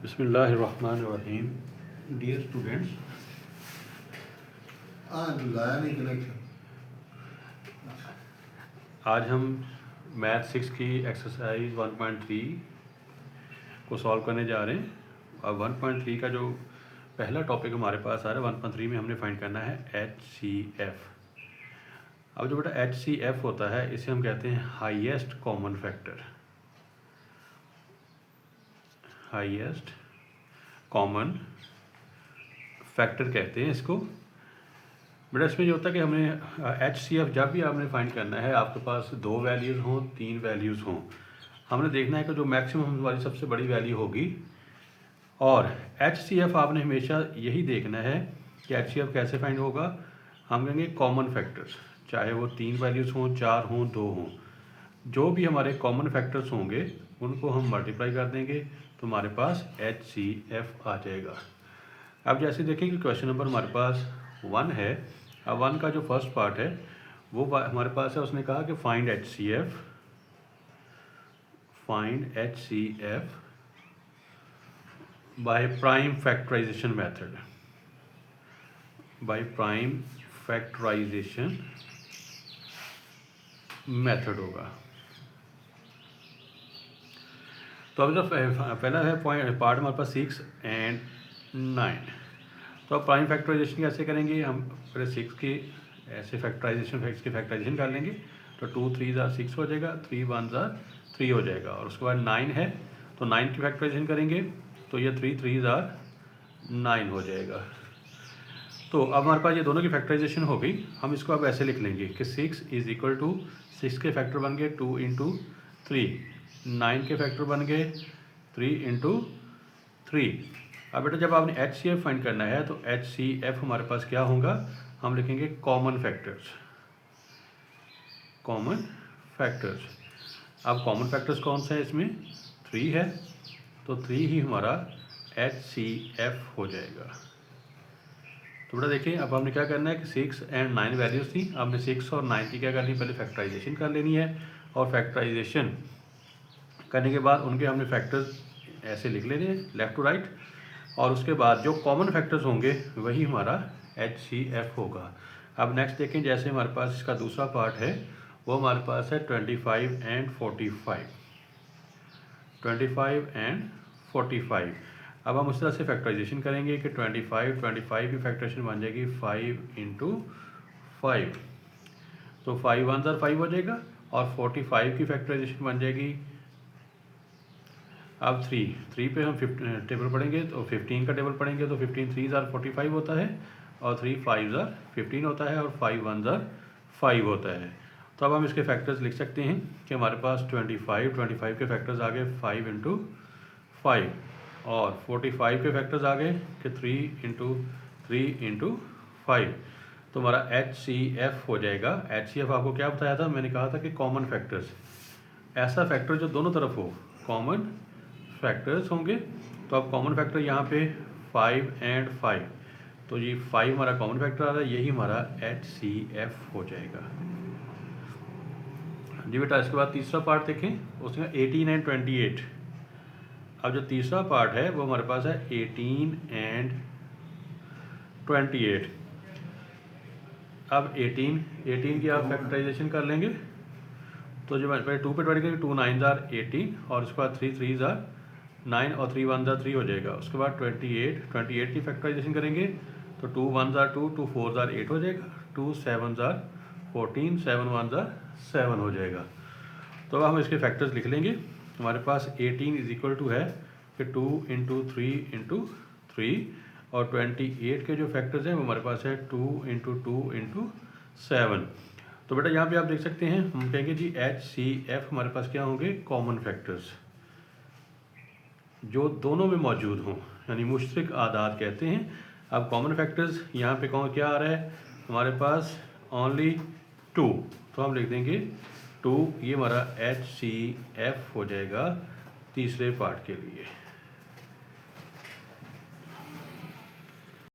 बिस्मिल्लाहिर्रहमानिर्रहीम। Dear students, आज हम मैथ 6 की एक्सरसाइज 1.3 को सॉल्व करने जा रहे हैं। अब 1.3 का जो पहला टॉपिक हमारे पास आ रहा है 1.3 में हमने फाइंड करना है HCF। अब जो बेटा HCF होता है इसे हम कहते हैं highest common factor. Highest common factor कहते हैं इसको। बेटा इसमें जो होता है कि हमें HCF जब भी आपने फाइंड करना है, आपके पास 2 वैल्यूज़ हों 3 वैल्यूज़ हों, हमने देखना है कि जो मैक्सिमम हमारी सबसे बड़ी वैल्यू होगी। और HCF आपने हमेशा यही देखना है कि HCF कैसे फाइंड होगा। हम कहेंगे कॉमन फैक्टर्स, चाहे वो 3 वैल्यूज़ हों 4 हों 2 हों, जो भी हमारे कॉमन फैक्टर्स होंगे उनको हम मल्टीप्लाई कर देंगे तो हमारे पास HCF आ जाएगा। अब जैसे देखें कि क्वेश्चन नंबर हमारे पास 1 है। अब 1 का जो फर्स्ट पार्ट है वो हमारे पास है, उसने कहा कि find HCF by prime factorisation method. By prime factorisation method होगा। तो अब जो पहला है पार्ट हमारे पास 6 एंड 9। तो अब प्राइम फैक्टराइजेशन कैसे करेंगे हम? पहले 6 की ऐसे फैक्टराइजेशन कर लेंगे तो 2 3 6 हो जाएगा, 3 1 3 हो जाएगा। और उसके बाद 9 है तो 9 की फैक्टराइजेशन करेंगे तो ये 3 3 9 हो जाएगा। तो अब हमारे पास ये दोनों की फैक्टराइजेशन हो गई। हम इसको अब ऐसे लिख लेंगे कि 6 इज इक्वल टू 6 के फैक्टर बन गए 2 इंटू 3, 9 के फैक्टर बन गए 3 इंटू 3। अब बेटा जब आपने HCF फाइंड करना है तो HCF हमारे पास क्या होगा? हम लिखेंगे कॉमन फैक्टर्स। Common factors. अब कॉमन फैक्टर्स कौन सा है? इसमें 3 है तो 3 ही हमारा HCF हो जाएगा। तो बेटा देखिए अब हमने क्या करना है कि 6 एंड 9 वैल्यूज़ थी, आपने 6 और 9 की क्या करनी है? पहले फैक्टराइजेशन कर लेनी है। और फैक्टराइजेशन करने के बाद उनके हमने फैक्टर्स ऐसे लिख लेने हैं लेफ़्ट टू राइट। और उसके बाद जो कॉमन फैक्टर्स होंगे वही हमारा HCF होगा। अब नेक्स्ट देखें, जैसे हमारे पास इसका दूसरा पार्ट है वो हमारे पास है 25 एंड 45। 25 एंड 45। अब हम उस तरह से फैक्टराइजेशन करेंगे कि 25 की फैक्टराइजेशन बन जाएगी 5 इंटू 5, तो 5 1 5 हो जाएगा। और 45 की फैक्टराइजेशन बन जाएगी अब 3 पे हम टेबल पढ़ेंगे तो 15 का टेबल पढ़ेंगे तो 15 3 45 होता है और 3 5 15 होता है और 5 1 5 होता है। तो अब हम इसके फैक्टर्स लिख सकते हैं कि हमारे पास 25 के फैक्टर्स आ गए 5 इंटू 5 और 45 के फैक्टर्स आ गए कि 3 इंटू 5। तो हमारा HCF हो जाएगा। HCF आपको क्या बताया था? मैंने कहा था कि कॉमन फैक्टर्स, ऐसा फैक्टर जो दोनों तरफ हो, कॉमन फैक्टर्स होंगे। तो अब कॉमन फैक्टर यहाँ पे 5 एंड 5, तो ये 5 हमारा कॉमन फैक्टर आ रहा है, यही हमारा HCF हो जाएगा जी बेटा। इसके बाद तीसरा पार्ट देखें, उसमें 18 एंड 28। अब जो तीसरा पार्ट है वो हमारे पास है 18 एंड 28। अब 18 की आप फैक्टराइजेशन कर लेंगे तो जो पहले 2 पे डिवाइड करेंगे 2 9 18 और उसके बाद 3 3 9 और 3 1 3 हो जाएगा। उसके बाद 28 की फैक्टराइजेशन करेंगे तो 2 1 2 2 4 8 हो जाएगा, 2 7 14 7 1 7 हो जाएगा। तो अब हम इसके फैक्टर्स लिख लेंगे। हमारे पास 18 इज इक्वल टू है कि 2 इंटू 3 इंटू 3 और 28 के जो फैक्टर्स हैं वो हमारे पास है 2 इंटू 7। तो बेटा यहाँ पे आप देख सकते हैं, हम कहेंगे जी HCF हमारे पास क्या होंगे? कॉमन फैक्टर्स जो दोनों में मौजूद हों, यानी मुश्तरक आदाद कहते हैं। अब कॉमन फैक्टर्स यहाँ पे कौन क्या आ रहा है? हमारे पास ओनली 2, तो हम लिख देंगे 2, ये हमारा HCF हो जाएगा तीसरे पार्ट के लिए।